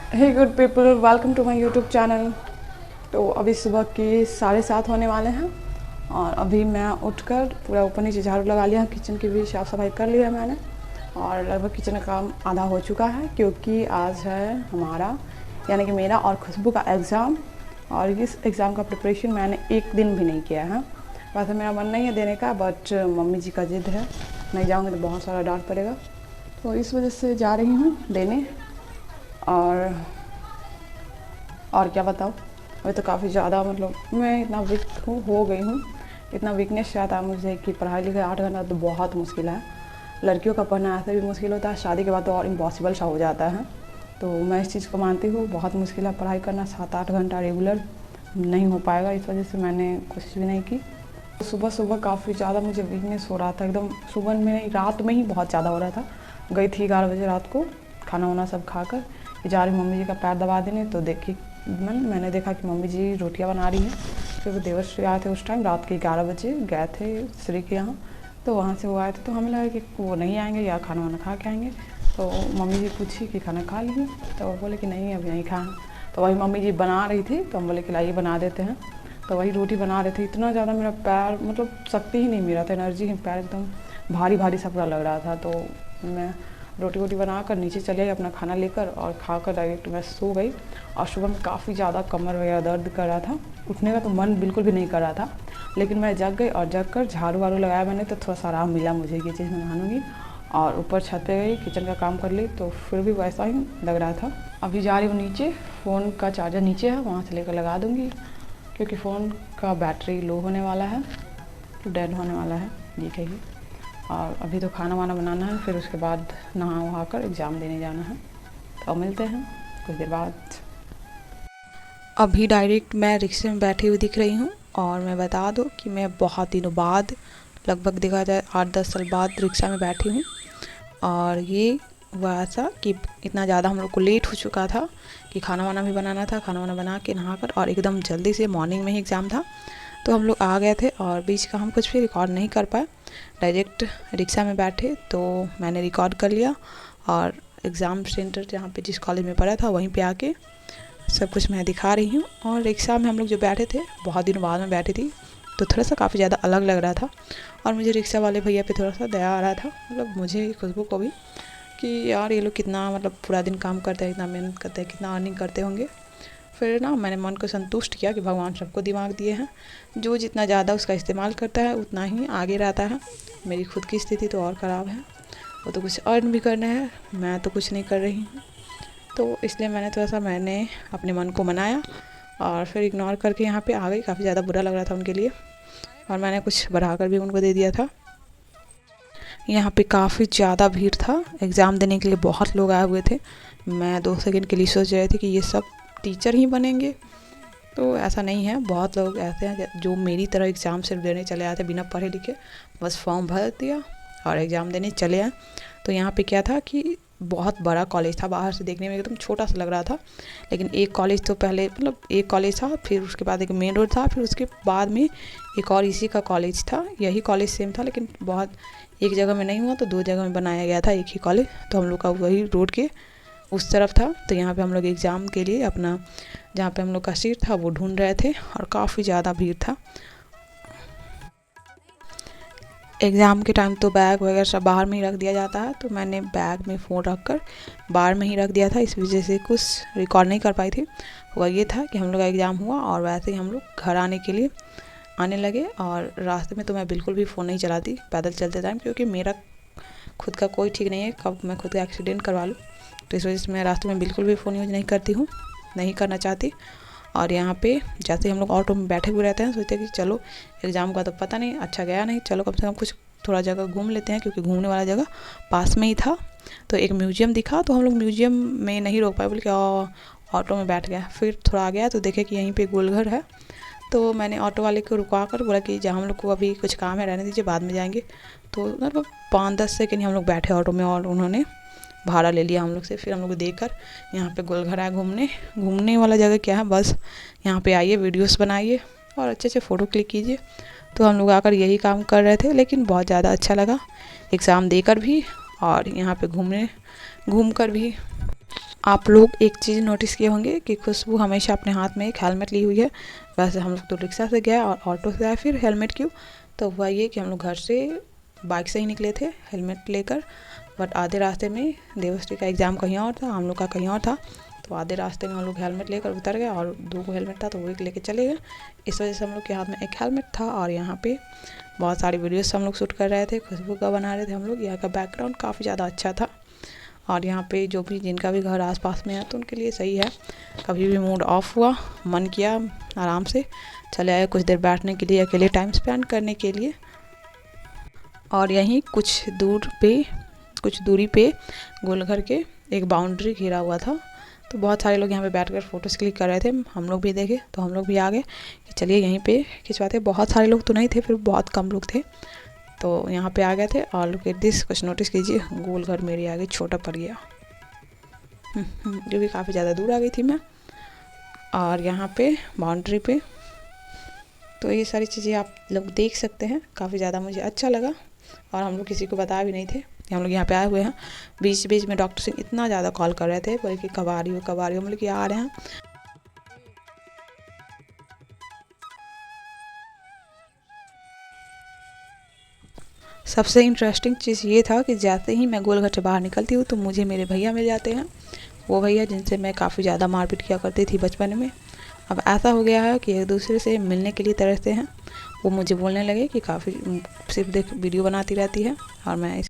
Hey good people, welcome to my YouTube channel. तो अभी सुबह के 7:30 होने वाले हैं और अभी मैं उठकर पूरा ऊपर नीचे झाड़ू लगा लिया है, किचन की भी साफ़ सफाई कर लिया है मैंने और लगभग किचन का काम आधा हो चुका है क्योंकि आज है हमारा यानी कि मेरा और खुशबू का एग्ज़ाम। और इस एग्ज़ाम का प्रिपरेशन मैंने एक दिन भी नहीं किया है। वैसे मेरा मन नहीं है देने का, बट मम्मी जी का ज़िद है, नहीं जाऊँगी तो बहुत सारा डांट पड़ेगा, तो इस वजह से जा रही हूँ देने। और क्या बताऊँ, अभी तो काफ़ी ज़्यादा मतलब मैं इतना वीक हो गई हूँ, इतना वीकनेस आता है मुझे कि पढ़ाई लिखाई 8 घंटा तो बहुत मुश्किल है। लड़कियों का पढ़ना ऐसे भी मुश्किल होता है, शादी के बाद तो और इम्पॉसिबल सा हो जाता है। तो मैं इस चीज़ को मानती हूँ, बहुत मुश्किल है पढ़ाई करना, 7-8 घंटा रेगुलर नहीं हो पाएगा। इस वजह से मैंने कोशिश भी नहीं की। सुबह सुबह काफ़ी ज़्यादा मुझे वीकनेस हो रहा था, एकदम सुबह में रात में ही बहुत ज़्यादा हो रहा था। गई थी 11 बजे रात को, खाना वाना सब खाकर जा रही मम्मी जी का पैर दबा देने, तो देखी मैंने देखा कि मम्मी जी रोटियां बना रही हैं। फिर वो देवर्श्री आए थे उस टाइम, रात के 11 बजे गए थे श्री के यहाँ, तो वहाँ से वो आए थे, तो हमें लगा कि वो नहीं आएंगे या खाना वाना खा के आएंगे। तो मम्मी जी पूछी कि खाना खा लिए, तो वो बोले कि नहीं अभी नहीं खाया। तो वही मम्मी जी बना रही थी, तो हम बोले कि लाइए बना देते हैं। तो वही रोटी बना रहे थे, इतना ज़्यादा मेरा पैर मतलब शक्ति ही नहीं मिल रहा था, एनर्जी ही, पैर एकदम भारी भारी सा पूरा लग रहा था। तो मैं रोटी वोटी बना कर नीचे चले आई अपना खाना लेकर और खाकर डायरेक्ट मैं सो गई। और सुबह में काफ़ी ज़्यादा कमर वगैरह दर्द कर रहा था, उठने का तो मन बिल्कुल भी नहीं कर रहा था, लेकिन मैं जग गई और जग कर झाड़ू वाड़ू लगाया मैंने, तो थोड़ा सा आराम मिला मुझे, ये चीज़ मैं मानूंगी। और ऊपर छत पे गई, किचन का काम कर ली, तो फिर भी वैसा ही लग रहा था। अभी जा रही हूँ नीचे, फ़ोन का चार्जर नीचे है, वहाँ से लेकर लगा दूँगी क्योंकि फ़ोन का बैटरी लो होने वाला है, डेड होने वाला है ये कहिए। और अभी तो खाना वाना बनाना है, फिर उसके बाद नहा वहा कर एग्ज़ाम देने जाना है। तो मिलते हैं कुछ देर बाद। अभी डायरेक्ट मैं रिक्शे में बैठी हुई दिख रही हूँ और मैं बता दूँ कि मैं बहुत दिनों बाद, लगभग देखा जाए 8-10 साल बाद रिक्शा में बैठी हूँ। और ये हुआ ऐसा कि इतना ज़्यादा हम लोग को लेट हो चुका था कि खाना वाना भी बनाना था, खाना वाना बना के नहा कर और एकदम जल्दी से मॉर्निंग में ही एग्ज़ाम था, तो हम लोग आ गए थे और बीच का हम कुछ भी रिकॉर्ड नहीं कर पाए। डायरेक्ट रिक्शा में बैठे तो मैंने रिकॉर्ड कर लिया और एग्ज़ाम सेंटर जहाँ पे जिस कॉलेज में पढ़ा था वहीं पे आके सब कुछ मैं दिखा रही हूँ। और रिक्शा में हम लोग जो बैठे थे, बहुत दिनों बाद में बैठी थी, तो थोड़ा सा काफ़ी ज़्यादा अलग लग रहा था और मुझे रिक्शा वाले भैया पे थोड़ा सा दया आ रहा था, मतलब मुझे, खुशबू को भी, कि यार ये लोग कितना मतलब पूरा दिन काम करते हैं, इतना मेहनत करते हैं, कितना अर्निंग करते होंगे। फिर ना मैंने मन को संतुष्ट किया कि भगवान सबको दिमाग दिए हैं, जो जितना ज़्यादा उसका इस्तेमाल करता है उतना ही आगे रहता है। मेरी खुद की स्थिति तो और ख़राब है, वो तो कुछ अर्न भी करना है, मैं तो कुछ नहीं कर रही हूँ। तो इसलिए मैंने अपने मन को मनाया और फिर इग्नोर करके यहाँ पे आ गई। काफ़ी ज़्यादा बुरा लग रहा था उनके लिए और मैंने कुछ बढ़ा कर भी उनको दे दिया था। यहाँ पे काफ़ी ज़्यादा भीड़ था, एग्ज़ाम देने के लिए बहुत लोग आए हुए थे। मैं 2 सेकंड के लिए सोच रही थी कि ये सब टीचर ही बनेंगे, तो ऐसा नहीं है। बहुत लोग ऐसे हैं जो मेरी तरह एग्ज़ाम सिर्फ देने चले आते बिना पढ़े लिखे, बस फॉर्म भर दिया और एग्ज़ाम देने चले आए। तो यहाँ पे क्या था कि बहुत बड़ा कॉलेज था, बाहर से देखने में एकदम छोटा सा लग रहा था, लेकिन एक कॉलेज तो पहले, मतलब एक कॉलेज था, फिर उसके बाद एक मेन रोड था, फिर उसके बाद में एक और इसी का कॉलेज था। यही कॉलेज सेम था, लेकिन बहुत एक जगह में नहीं हुआ तो 2 जगह में बनाया गया था एक ही कॉलेज। तो हम लोग का वही रोड के उस तरफ था। तो यहाँ पे हम लोग एग्ज़ाम के लिए अपना, जहाँ पे हम लोग का सीट था वो ढूंढ रहे थे और काफ़ी ज़्यादा भीड़ था। एग्ज़ाम के टाइम तो बैग वगैरह सब बाहर में ही रख दिया जाता है, तो मैंने बैग में फ़ोन रख कर बाहर में ही रख दिया था, इस वजह से कुछ रिकॉर्ड नहीं कर पाई थी। हुआ ये था कि हम लोग का एग्ज़ाम हुआ और वैसे ही हम लोग घर आने के लिए आने लगे। और रास्ते में तो मैं बिल्कुल भी फ़ोन नहीं चलाती पैदल चलते टाइम, क्योंकि मेरा खुद का कोई ठीक नहीं है, कब मैं खुद का एक्सीडेंट करवा लूँ, तो इस वजह से मैं रास्ते में बिल्कुल भी फ़ोन यूज़ नहीं करती हूँ, नहीं करना चाहती। और यहाँ पे जैसे हम लोग ऑटो में बैठे हुए रहते हैं, सोचते हैं कि चलो एग्ज़ाम का तो पता नहीं, अच्छा गया नहीं, चलो कम से कम कुछ थोड़ा जगह घूम लेते हैं, क्योंकि घूमने वाला जगह पास में ही था। तो एक म्यूज़ियम दिखा, तो हम लोग म्यूज़ियम में नहीं रोक पाए, बोले कि ऑटो में बैठ गया। फिर थोड़ा आ गया तो देखे कि यहीं पे गोलघर है, तो मैंने ऑटो वाले को रुकवा कर बोला कि जहाँ हम लोग को अभी कुछ काम है रहने दीजिए, बाद में जाएंगे। तो मतलब 5-10 सेकंड हम लोग बैठे ऑटो में और उन्होंने भाड़ा ले लिया हम लोग से। फिर हम लोग देखकर यहाँ पे गोलघर आए घूमने। घूमने वाला जगह क्या है, बस यहाँ पे आइए, वीडियोस बनाइए और अच्छे से फ़ोटो क्लिक कीजिए। तो हम लोग आकर यही काम कर रहे थे, लेकिन बहुत ज़्यादा अच्छा लगा एग्ज़ाम देकर भी और यहाँ पे घूम कर भी। आप लोग एक चीज़ नोटिस किए होंगे कि खुशबू हमेशा अपने हाथ में एक हेलमेट ली हुई है। वैसे हम लोग तो रिक्शा से गए और ऑटो से आए, फिर हेलमेट क्यों? तो हुआ ये कि हम लोग घर से बाइक से ही निकले थे हेलमेट लेकर, बट आधे रास्ते में देवश्री का एग्ज़ाम कहीं और था, हम लोग का कहीं और था। तो आधे रास्ते में हम लोग हेलमेट लेकर उतर गए और 2 को हेलमेट था तो वो एक लेके चले गए। इस वजह से हम लोग के हाथ में एक हेलमेट था। और यहाँ पे बहुत सारी वीडियोस हम लोग शूट कर रहे थे, खुशबू का बना रहे थे हम लोग। यहाँ का बैकग्राउंड काफ़ी ज़्यादा अच्छा था। और यहाँ पे जो भी जिनका भी घर आसपास में है तो उनके लिए सही है। कभी भी मूड ऑफ हुआ, मन किया, आराम से चले आए कुछ देर बैठने के लिए, अकेले टाइम स्पेंड करने के लिए। और यहीं कुछ दूरी पे गोलघर के एक बाउंड्री घिरा हुआ था, तो बहुत सारे लोग यहाँ पे बैठकर फ़ोटोज़ क्लिक कर रहे थे। हम लोग भी देखे तो हम लोग भी आ गए कि चलिए यहीं पे खिंचवाते। बहुत सारे लोग तो नहीं थे, फिर बहुत कम लोग थे तो यहाँ पे आ गए थे। और लुक एट दिस, कुछ नोटिस कीजिए, गोलघर मेरे आगे छोटा पड़ गया, जो कि काफ़ी ज़्यादा दूर आ गई थी मैं। और यहाँ पे बाउंड्री पे तो ये सारी चीज़ें आप लोग देख सकते हैं, काफ़ी ज़्यादा मुझे अच्छा लगा। और हम लोग किसी को बताया भी नहीं थे कि हम लोग यहाँ पे आए हुए हैं। बीच बीच में डॉक्टर सिंह इतना ज़्यादा कॉल कर रहे थे, बोले कि कब आ रही हो, कब आ रही हो, हम लोग कि आ रहे हैं। सबसे इंटरेस्टिंग चीज़ ये था कि जैसे ही मैं गोलघर से बाहर निकलती हूँ तो मुझे मेरे भैया मिल जाते हैं, वो भैया जिनसे मैं काफ़ी ज़्यादा मारपीट किया करती थी बचपन में। अब ऐसा हो गया है कि एक दूसरे से मिलने के लिए तरसते हैं। वो मुझे बोलने लगे कि काफ़ी सिर्फ देख वीडियो बनाती रहती है और मैं